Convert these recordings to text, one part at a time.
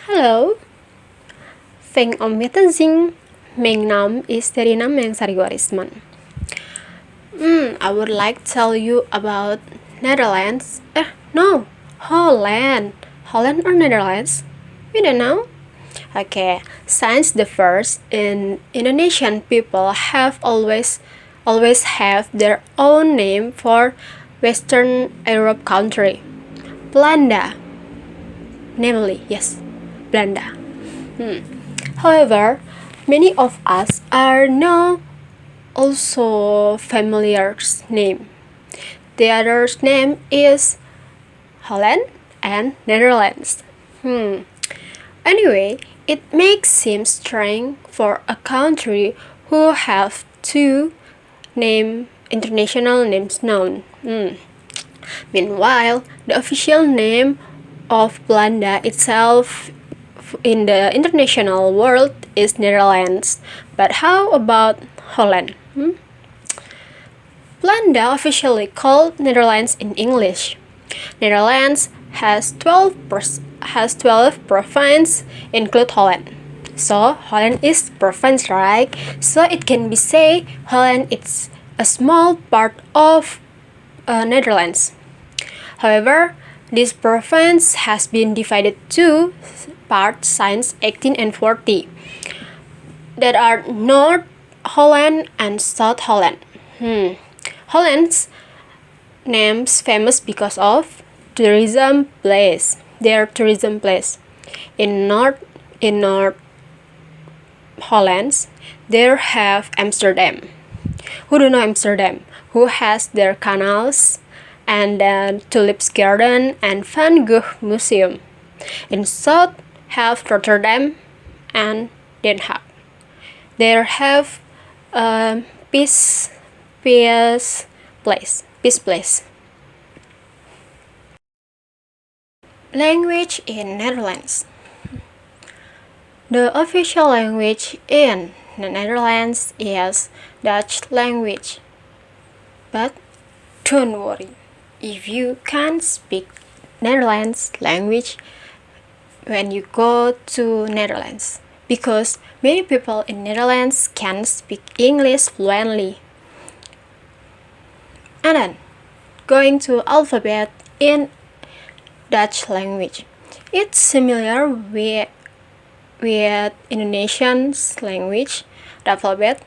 Hello, Feng Om Zing. Mein Nam is Cerina Mayang Sari Warisman. I would like to tell you about Netherlands. No, Holland. Holland or Netherlands? We don't know. Okay, since the first in Indonesian people have always have their own name for Western Europe country. Belanda. Namely, yes, Belanda. However, many of us are now also familiar's name. The other's name is Holland and Netherlands. Anyway, it makes seem strange for a country who have two international names known. Meanwhile, the official name of Belanda itself in the international world is Netherlands. But how about Holland? Belanda officially called Netherlands in English. Netherlands has 12 provinces, include Holland. So Holland is province, right? So it can be say Holland is a small part of Netherlands. However, this province has been divided two parts since 1840 that are North Holland and South Holland. Holland's names famous because of tourism place. Their tourism place in North Holland, there have Amsterdam. Who do know Amsterdam? Who has their canals and then Tulips Garden and Van Gogh Museum. In South have Rotterdam and Den Haag. There have Peace Place. Language in Netherlands. The official language in the Netherlands is Dutch language. But don't worry, if you can't speak Netherlands language when you go to Netherlands, because many people in Netherlands can speak English fluently. And then going to alphabet in Dutch language. It's similar with Indonesian's language, the alphabet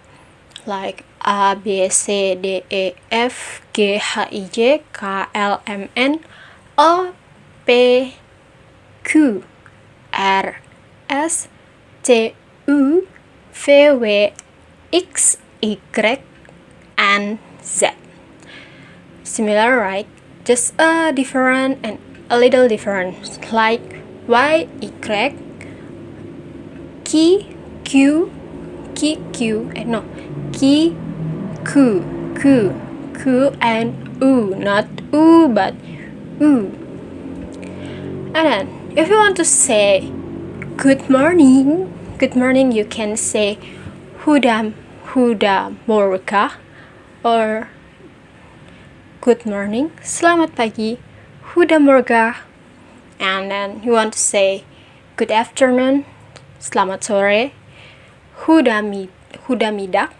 like A, B, C, D, E, F, G, H, I, J, K, L, M, N, O, P, Q, R, S, T, U, V, W, X, Y, and Z. Similar, right? Just a little different, like Y, Y, K, Q, Q, Q, and U, not U, but U. And then, if you want to say good morning, you can say Goedemorgen, or good morning, selamat pagi, Goedemorgen. And then you want to say good afternoon, selamat sore, Goedemiddag.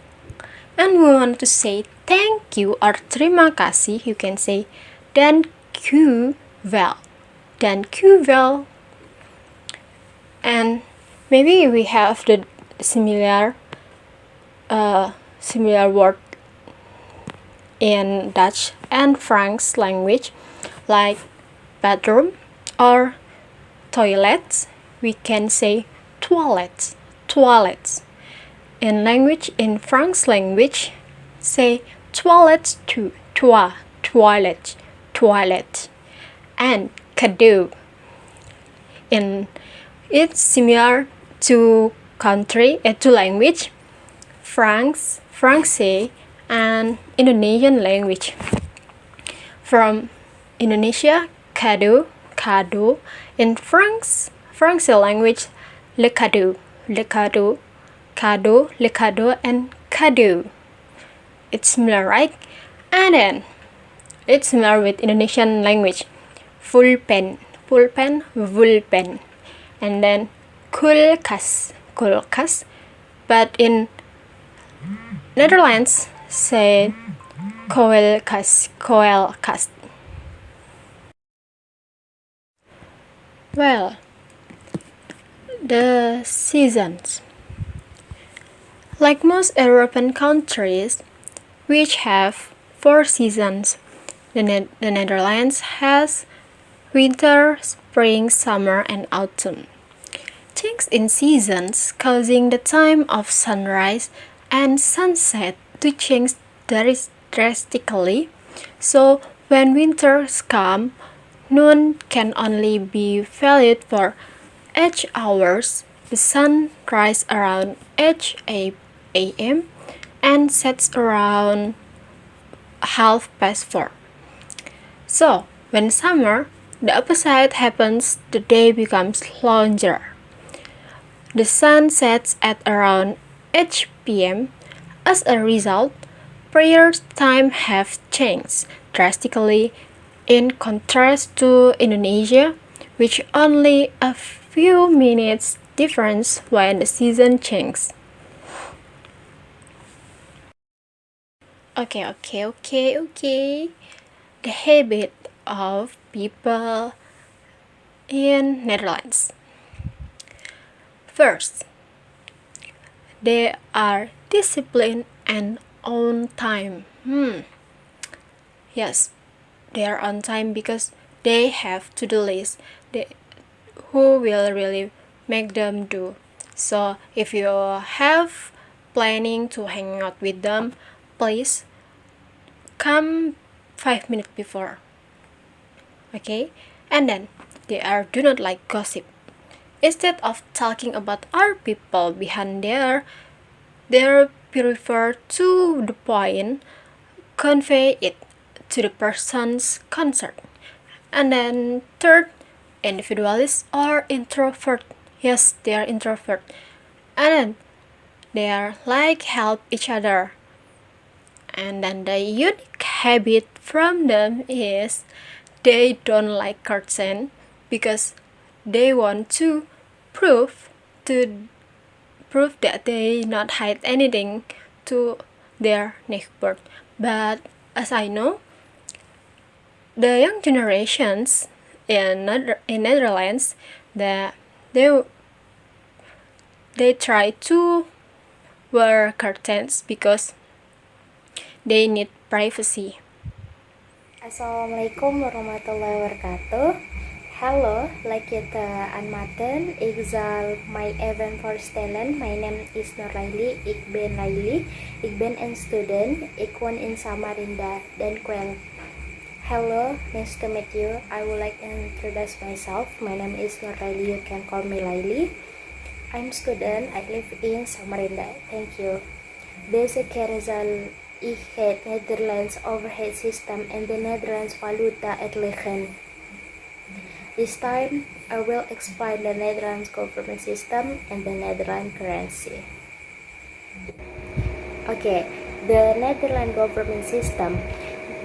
And we want to say thank you or terima kasih, you can say dankjewel. And maybe we have the similar word in Dutch and French language, like bathroom or toilets. We can say toilets. In French language, say toilets too, toilet. And cadeau. It's similar to language, French and Indonesian language. From Indonesia, kado. In French language, le cadeau, and cadeau. It's similar, right? And then it's similar with Indonesian language, pulpen, vulpen. and then koelkast, but in Netherlands say koelkast. Well, the seasons. Like most European countries, which have 4 seasons, the Netherlands has winter, spring, summer, and autumn. Change in seasons causing the time of sunrise and sunset to change drastically. So when winters come, noon can only be valid for 8 hours. The sun rises around 8 a.m. and sets around 4:30. So, when summer, the opposite happens, the day becomes longer. The sun sets at around 8 p.m. As a result, prayer time have changed drastically in contrast to Indonesia, which only a few minutes difference when the season changes. Okay. The habit of people in Netherlands. First, they are disciplined and on time. Yes, they are on time because they have to-do list who will really make them do. So if you have planning to hang out with them, please come 5 minutes before. Okay, and then do not like gossip. Instead of talking about other people behind they prefer to the point, convey it to the person's concerned. And then third, individualists or introvert. Yes, they are introvert. And then they are like help each other. And then the unique habit from them is they don't like curtain because they want to prove that they not hide anything to their neighbor. But as I know, the young generations in Netherlands, they try to wear curtains because they need privacy. Assalamualaikum warahmatullahi wabarakatuh. Hello, like kita anmaten, exal my event for talent. My name is Nurlaili, ik ben Laili, ik ben een student, ik woon in Samarinda, dan Kwel. Hello, nice to meet you. I would like to introduce myself. My name is Nurlaili, you can call me Laili. I'm student, I live in Samarinda. Thank you. Deze keer zal ik het Nederlands overhead system en de Nederlands valuta uitleggen. This time, I will explain the Netherlands government system and the Netherlands currency. Okay, the Netherlands government system.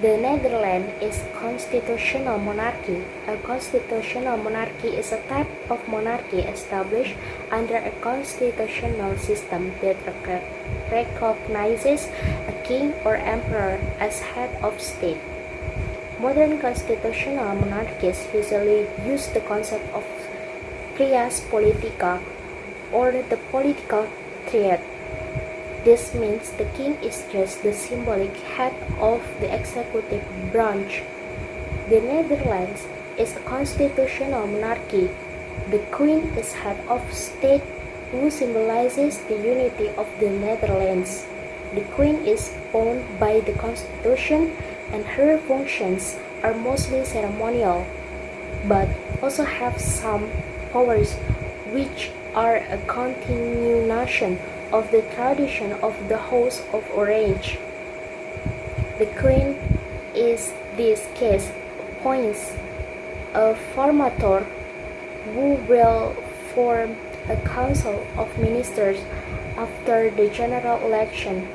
The Netherlands is constitutional monarchy. A constitutional monarchy is a type of monarchy established under a constitutional system that recognizes a king or emperor as head of state. Modern constitutional monarchies usually use the concept of trias politica, or the political triad. This means the king is just the symbolic head of the executive branch. The Netherlands is a constitutional monarchy. The queen is head of state who symbolizes the unity of the Netherlands. The queen is bound by the constitution and her functions are mostly ceremonial, but also have some powers which are a continuation of the tradition of the House of Orange. The Queen in this case appoints a formator who will form a council of ministers after the general election.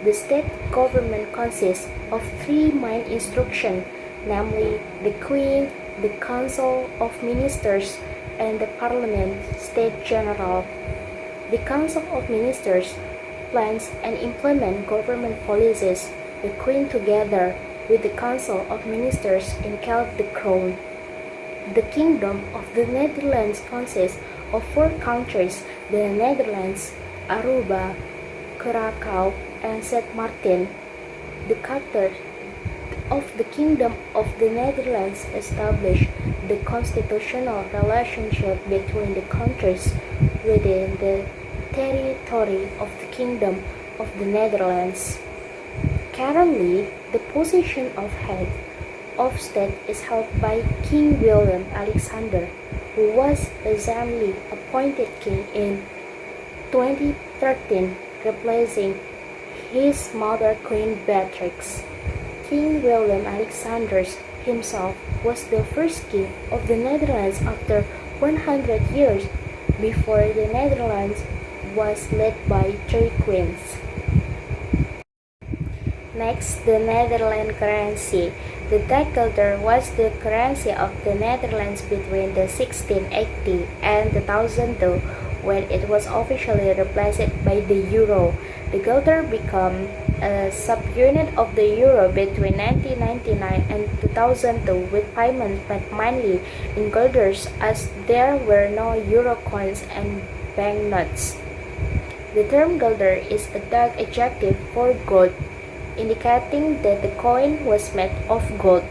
The state government consists of 3 main institutions, namely the Queen, the Council of Ministers, and the Parliament State General. The Council of Ministers plans and implement government policies. The Queen, together with the Council of Ministers, inherit the crown. The Kingdom of the Netherlands consists of 4 countries: the Netherlands, Aruba, Curaçao, and Saint Martin. The Charter of the Kingdom of the Netherlands established the constitutional relationship between the countries within the territory of the Kingdom of the Netherlands. Currently, the position of head of state is held by King Willem Alexander, who was recently appointed king in 2013, replacing his mother Queen Beatrix. King Willem Alexander himself was the first king of the Netherlands after 100 years. Before, the Netherlands was led by 3 queens. Next, the Netherlands currency. The Daggelder was the currency of the Netherlands between the 1680 and 2002, when it was officially replaced by the euro. The guilder became a subunit of the euro between 1999 and 2002, with payments made mainly in guilders as there were no euro coins and banknotes. The term guilder is a Dutch adjective for gold, indicating that the coin was made of gold.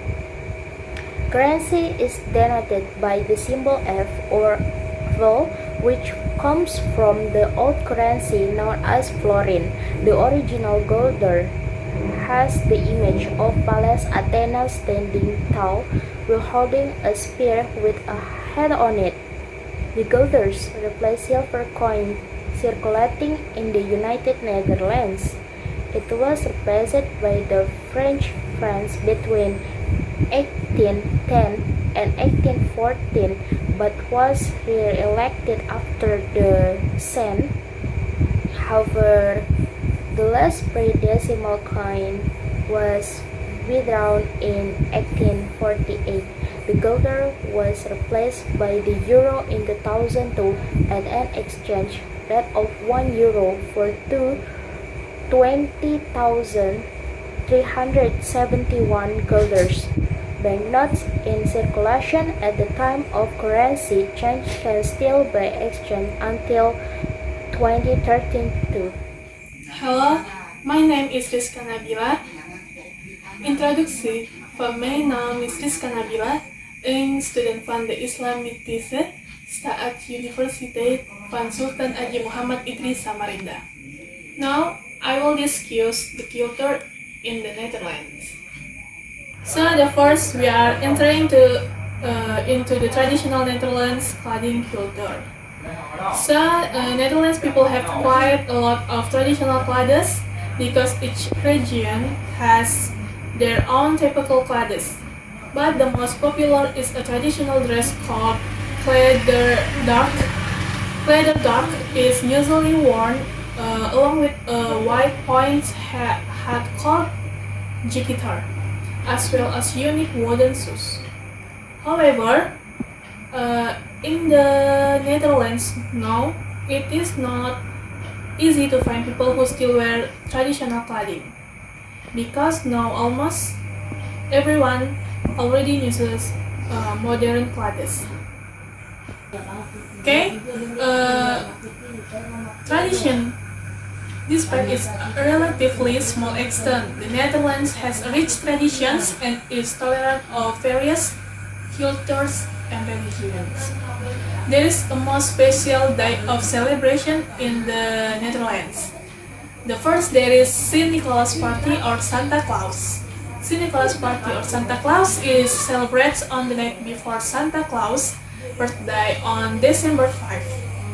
Currency is denoted by the symbol F or Vo, which comes from the old currency known as florin. The original guilder has the image of Pallas Athena standing tall while holding a spear with a head on it. The guilders replaced silver coins circulating in the United Netherlands. It was replaced by the French francs between 1810 and 1814, but was re-elected after the Seine. However, the last pre-decimal coin was withdrawn in 1848. The guilder was replaced by the euro in 2002 at an exchange rate of 1 euro for 20,371 guilders. Banknotes in circulation at the time of currency change can still be exchanged until 2032. Hello, my name is Riska Nabila. Introductie. Van mijn naam is Riska Nabila, een student van de Islamitische Staat Universiteit van Sultan Haji Muhammad Idris Samarinda. Now, I will discuss the culture in the Netherlands. So the first, we are entering into the traditional Netherlands clothing culture. So Netherlands people have quite a lot of traditional clothes because each region has their own typical clothes. But the most popular is a traditional dress called klederdak. Klederdak is usually worn along with a white point hat called jiggitar, as well as unique wooden shoes. However, in the Netherlands now, it is not easy to find people who still wear traditional clothing, because now almost everyone already uses modern clothes. Okay, tradition. Despite its relatively small extent, the Netherlands has rich traditions and is tolerant of various cultures and religions. There is a most special day of celebration in the Netherlands. The first there is Saint Nicholas Party or Santa Claus. Saint Nicholas Party or Santa Claus is celebrated on the night before Santa Claus' birthday on December 5,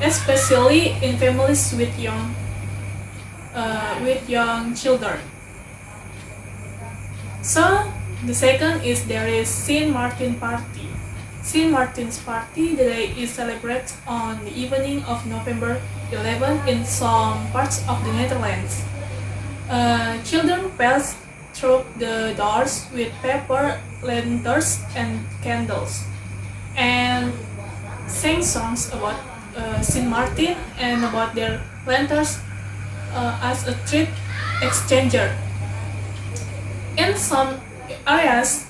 especially in families with young children. So the second is there is Saint Martin Party. Saint Martin's Party, the day is celebrated on the evening of November 11 in some parts of the Netherlands. Children pass through the doors with paper lanterns and candles, and sang songs about Saint Martin and about their lanterns as a treat exchanger. In some areas,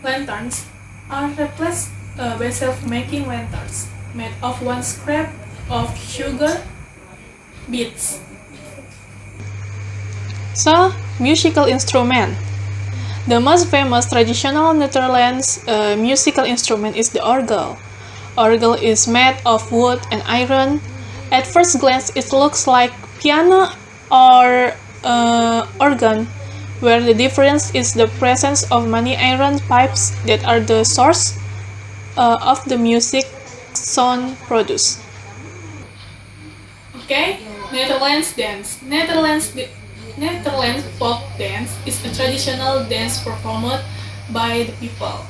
lanterns are replaced by self-making lanterns made of one scrap of sugar beets. So, musical instrument. The most famous traditional Netherlands musical instrument is the orgel. Orgel is made of wood and iron. At first glance, it looks like piano or organ, where the difference is the presence of many iron pipes that are the source of the music sound produced. Okay, Netherlands dance. Netherlands folk dance is a traditional dance performed by the people.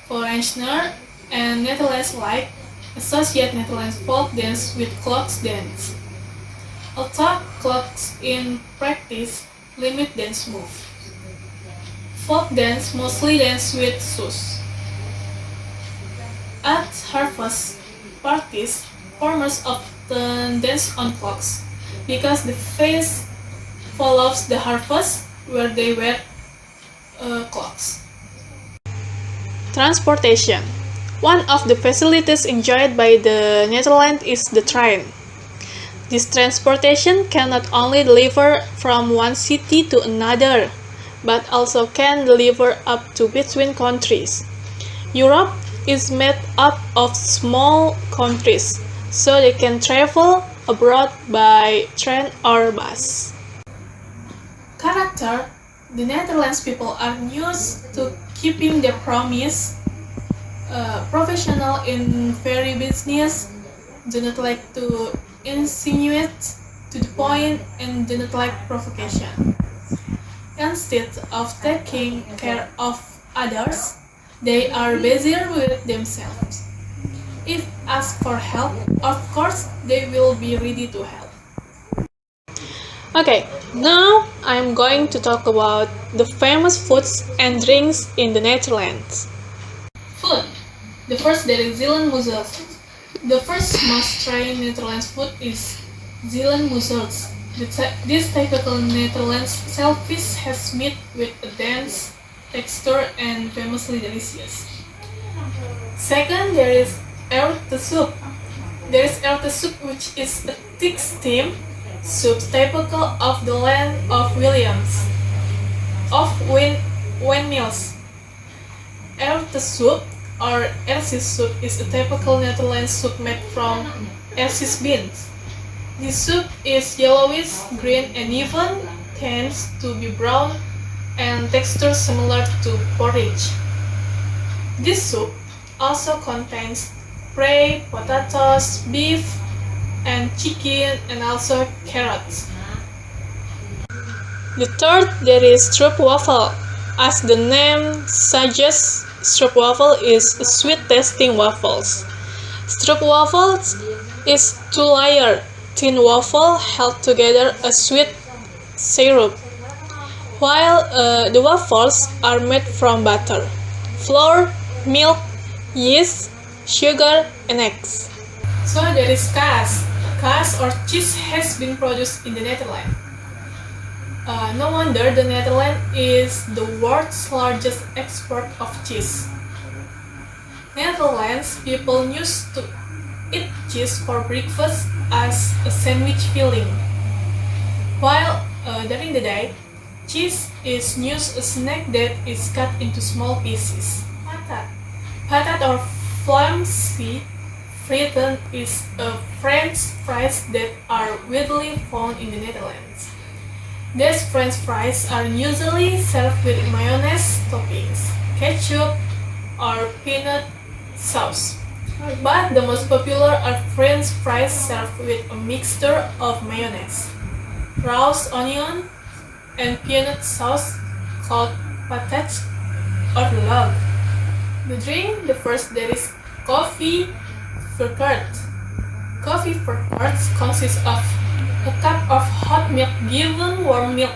Foreigner and Netherlands like associate Netherlands folk dance with clogs dance. Although clogs in practice limit dance move. Folk dance mostly dance with shoes. At harvest parties, farmers often dance on clogs because the phase follows the harvest where they wear clogs. Transportation. One of the facilities enjoyed by the Netherlands is the train. This transportation can not only deliver from one city to another, but also can deliver up to between countries. Europe is made up of small countries, so they can travel abroad by train or bus. Character. The Netherlands people are used to keeping their promise, professional in very business, do not like to insinuate to the point, and do not like provocation. Instead of taking care of others, they are busier with themselves. If asked for help, of course they will be ready to help. Okay, now I'm going to talk about the famous foods and drinks in the Netherlands. Food. The first there is Zeelandmussels. The first most tried Netherlands food is Zeelandmussels. This typical Netherlands shellfish has meat with a dense texture and famously delicious. Second, there is earth soup. There is earth soup, which is a thick steam soup typical of the land of Williams, of windmills. Earth soup or erwtensoep soup is a typical Netherlands soup made from erwtensoep beans. This soup is yellowish green and even tends to be brown and texture similar to porridge. This soup also contains prey, potatoes, beef, and chicken, and also carrots. The third, there is stroopwafel. As the name suggests, stroopwafel is sweet-tasting waffles. Stroopwafels is two-layer thin waffle held together a sweet syrup, while the waffles are made from butter, flour, milk, yeast, sugar, and eggs. So there is kaas. Kaas or cheese has been produced in the Netherlands. No wonder the Netherlands is the world's largest export of cheese. Netherlands people used to eat cheese for breakfast as a sandwich filling. While during the day, cheese is used as a snack that is cut into small pieces. Patat or flamsy frieten is a French fries that are widely found in the Netherlands. These French fries are usually served with mayonnaise toppings, ketchup, or peanut sauce. But the most popular are French fries served with a mixture of mayonnaise, roast onion, and peanut sauce called patate or log. The drink, the first there is coffee verkeerd. Coffee verkeerd consists of a cup of hot milk given warm milk.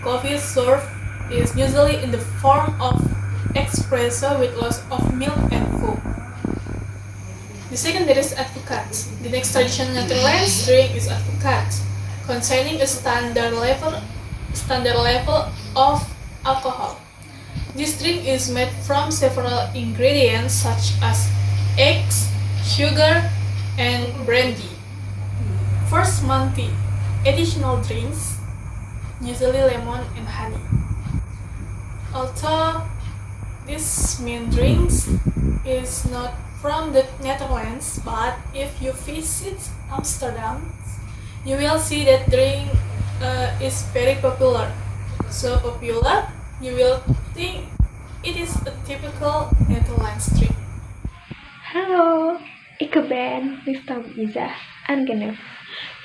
Coffee served is usually in the form of espresso with lots of milk and foam. The second there is advocaat. The next traditional Netherlands drink is advocaat, containing a standard level of alcohol. This drink is made from several ingredients such as eggs, sugar, and brandy. First, monty, additional drinks, usually lemon and honey. Although this main drinks is not from the Netherlands, but if you visit Amsterdam, you will see that drink is very popular. So popular, you will think it is a typical Netherlands drink. Hello, ik ben Mifta Mu'jizah and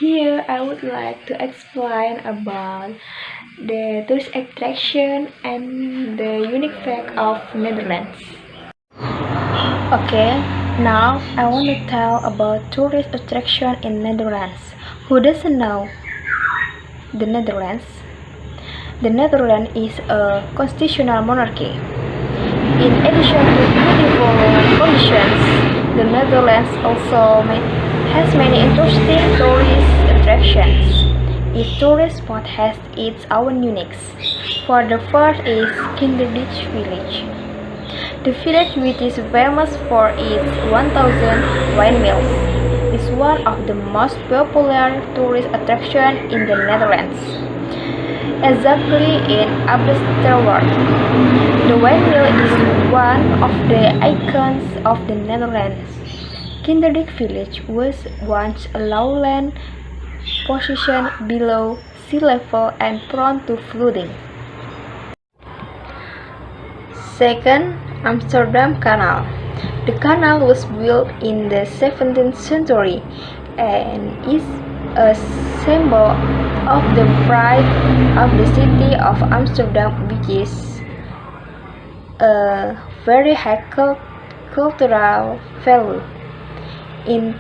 Here I would like to explain about the tourist attraction and the unique fact of Netherlands. Okay, now I want to tell about tourist attraction in Netherlands. Who doesn't know the Netherlands? The Netherlands is a constitutional monarchy. In addition to beautiful conditions, the Netherlands also has many interesting tourist attractions. Each tourist spot has its own uniques. For the first is Kinderdijk village. The village, which is famous for its 1,000 windmills, is one of the most popular tourist attractions in the Netherlands. Exactly in Amsterdam, the windmill is one of the icons of the Netherlands. Kinderdijk village was once a lowland position below sea level and prone to flooding. Second, Amsterdam Canal. The canal was built in the 17th century and is a symbol of the pride of the city of Amsterdam, which is a very high cultural value. In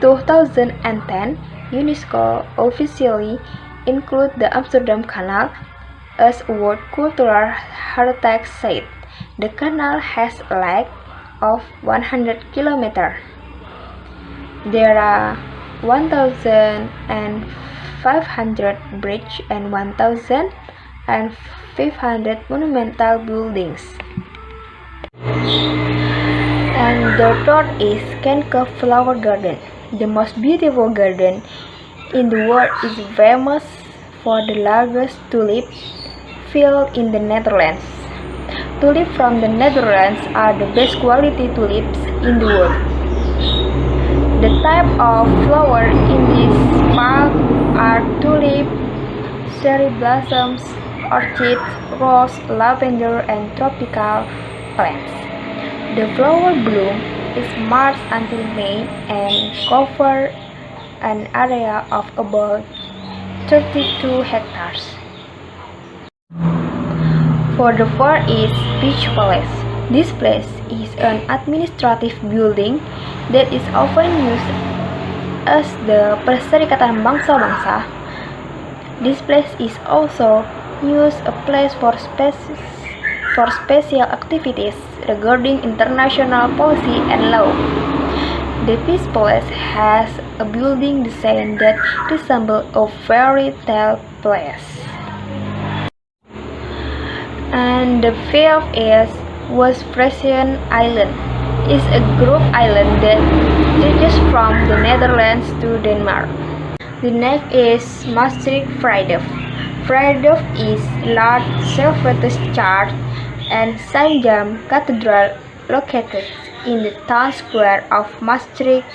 2010, UNESCO officially included the Amsterdam Canal as a World Cultural Heritage Site. The canal has a length of 100 km. There are 1,500 bridges and 1,500 monumental buildings. And the third is Kenke Flower Garden. The most beautiful garden in the world is famous for the largest tulip field in the Netherlands. Tulips from the Netherlands are the best quality tulips in the world. The type of flower in this park are tulip, cherry blossoms, orchids, rose, lavender, and tropical plants. The flower bloom is March until May and cover an area of about 32 hectares. For the fourth is Beach Palace. This place is an administrative building that is often used as the Perserikatan Bangsa-Bangsa. This place is also used a place for special activities regarding international policy and law. The Peace Palace has a building design that resembles a fairy tale place. And the fifth is Warisman Island. It's a group island that stretches from the Netherlands to Denmark. The next is Maastricht Viaduct. Viaduct is large Sylvetus church and Saint James Cathedral located in the town square of Maastricht.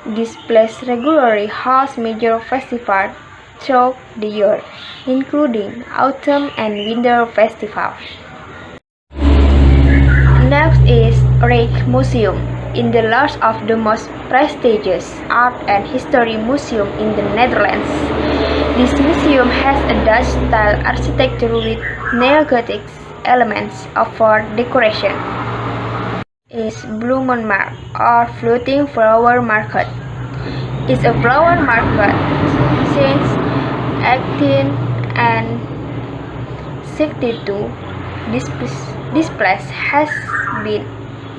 This place regularly hosts major festivals throughout the year, including autumn and winter festivals. Next is Rijksmuseum, in the large of the most prestigious art and history museum in the Netherlands. This museum has a Dutch-style architecture with neo-Gothic elements for decoration. Is Bloemenmarkt or floating flower market. It's a flower market since 1862. This place has been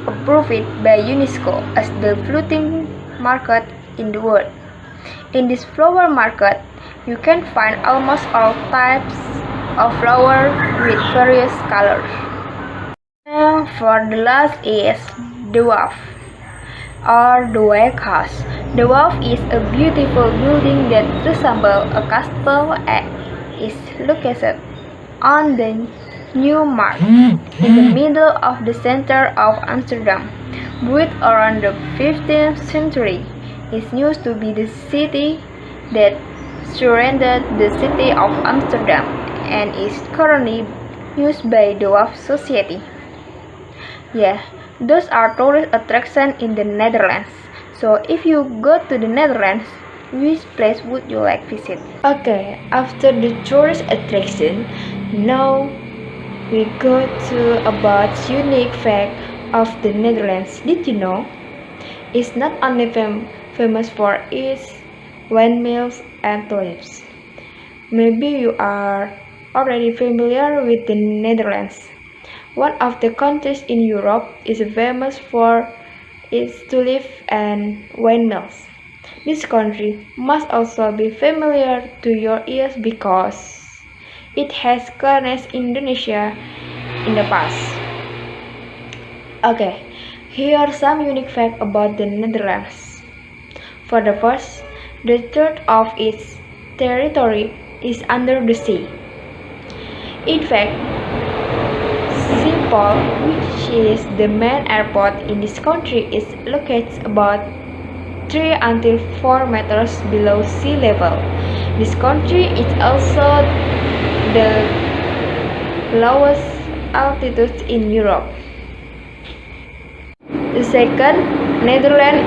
approved by UNESCO as the floating market in the world. In this flower market, you can find almost all types of flowers with various colors. And for the last is the Wharf or the White House. The Wharf is a beautiful building that resembles a castle and is located on the New Markt in the middle of the center of Amsterdam. Built around the 15th century, it used to be the city that surrounded the city of Amsterdam and is currently used by the Wharf Society. Yeah, those are tourist attractions in the Netherlands. So if you go to the Netherlands, which place would you like visit? Okay, after the tourist attraction, now we go to about unique fact of the Netherlands. Did you know? It's not only famous for its windmills and tulips. Maybe you are already familiar with the Netherlands. One of the countries in Europe is famous for its tulips and windmills. This country must also be familiar to your ears because it has colonized Indonesia in the past. Okay, here are some unique facts about the Netherlands. For the first, the third of its territory is under the sea. In fact, Schiphol, which is the main airport in this country, is located about 3 until 4 meters below sea level. This country is also the lowest altitude in Europe. The second, Netherlands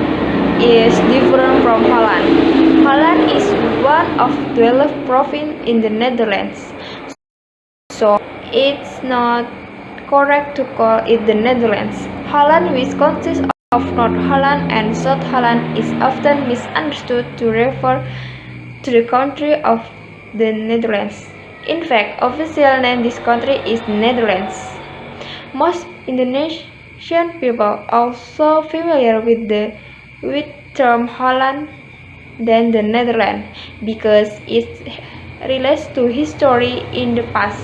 is different from Holland. Holland is one of 12 provinces in the Netherlands, so it's not correct to call it the Netherlands. Holland, which consists of North Holland and South Holland, is often misunderstood to refer to the country of the Netherlands. In fact, official name this country is Netherlands. Most Indonesian people also familiar with the term Holland than the Netherlands because it relates to history in the past.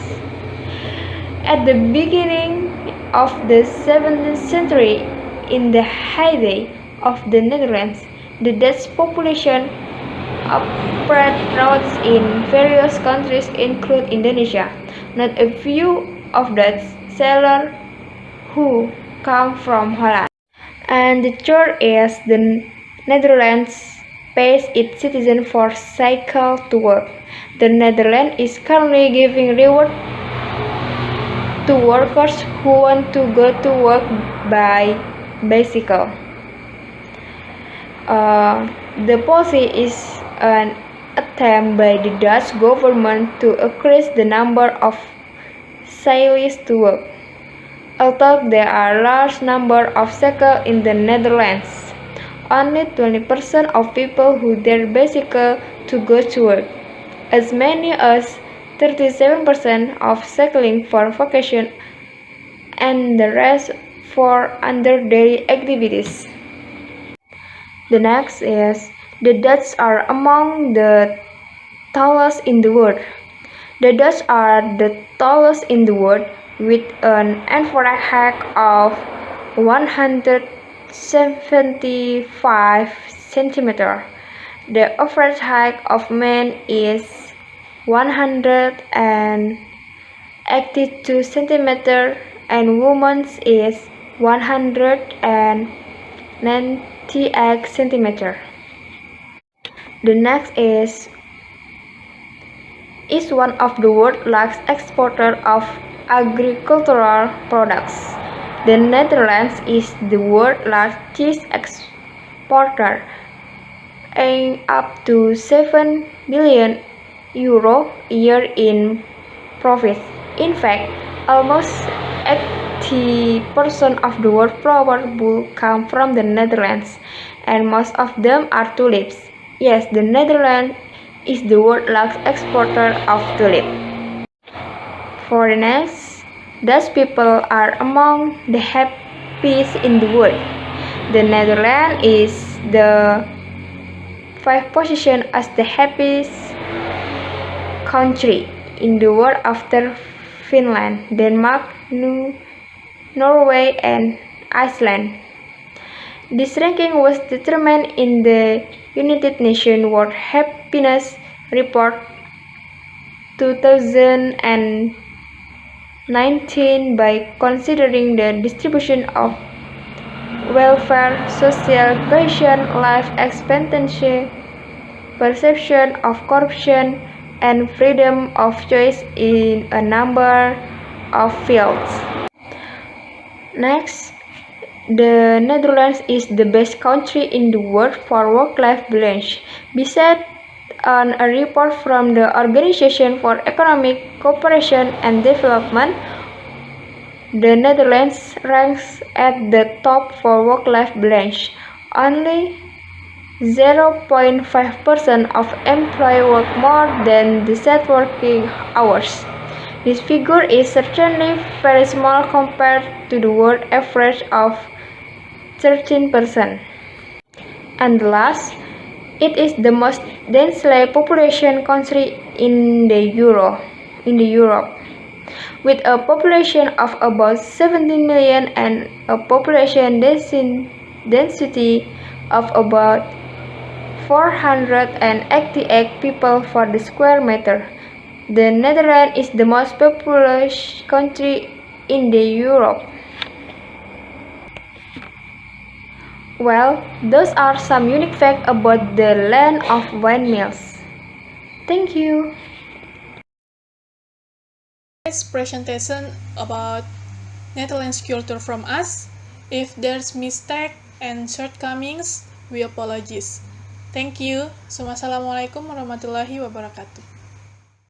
At the beginning of the 17th century, in the heyday of the Netherlands, the Dutch population spread routes in various countries including Indonesia. Not a few of Dutch sailors who come from Holland. And the third is the Netherlands pays its citizens for cycle to work. The Netherlands is currently giving reward to workers who want to go to work by bicycle. The policy is an attempt by the Dutch government to increase the number of cyclists to work. Although there are a large number of cycles in the Netherlands, only 20% of people who their bicycle to go to work. As many as 37% of cycling for vacation and the rest for other daily activities. The next is the Dutch are among the tallest in the world. The Dutch are the tallest in the world with an average height of 175 cm. The average height of men is 182 cm and women is 198 cm. The next is one of the world's largest exporter of agricultural products. The Netherlands is the world's largest exporter, earning up to 7 billion euro a year in profits. In fact, almost 80% of the world's flower bulk come from the Netherlands, and most of them are tulips. Yes, the Netherlands is the world's largest exporter of tulips. For the next, Dutch people are among the peace in the world. The Netherlands is the 5th position as the happiest country in the world after Finland, Denmark, Norway, and Iceland. This ranking was determined in the United Nations World Happiness Report 2019 by considering the distribution of welfare, social cohesion, life expectancy, perception of corruption, and freedom of choice in a number of fields. Next, the Netherlands is the best country in the world for work-life balance, based on a report from the Organization for Economic Cooperation and Development. The Netherlands ranks at the top for work-life balance. Only 0.5% of employees work more than the set working hours. This figure is certainly very small compared to the world average of 13%. And last, it is the most densely populated country in Europe, with a population of about 17 million and a population density of about 488 people for the square meter. The Netherlands is the most populous country in Europe. Well, those are some unique facts about the land of windmills. Thank you. Nice presentation about Netherlands culture from us. If there's mistake and shortcomings, we apologize. Thank you. Wassalamualaikum warahmatullahi wabarakatuh.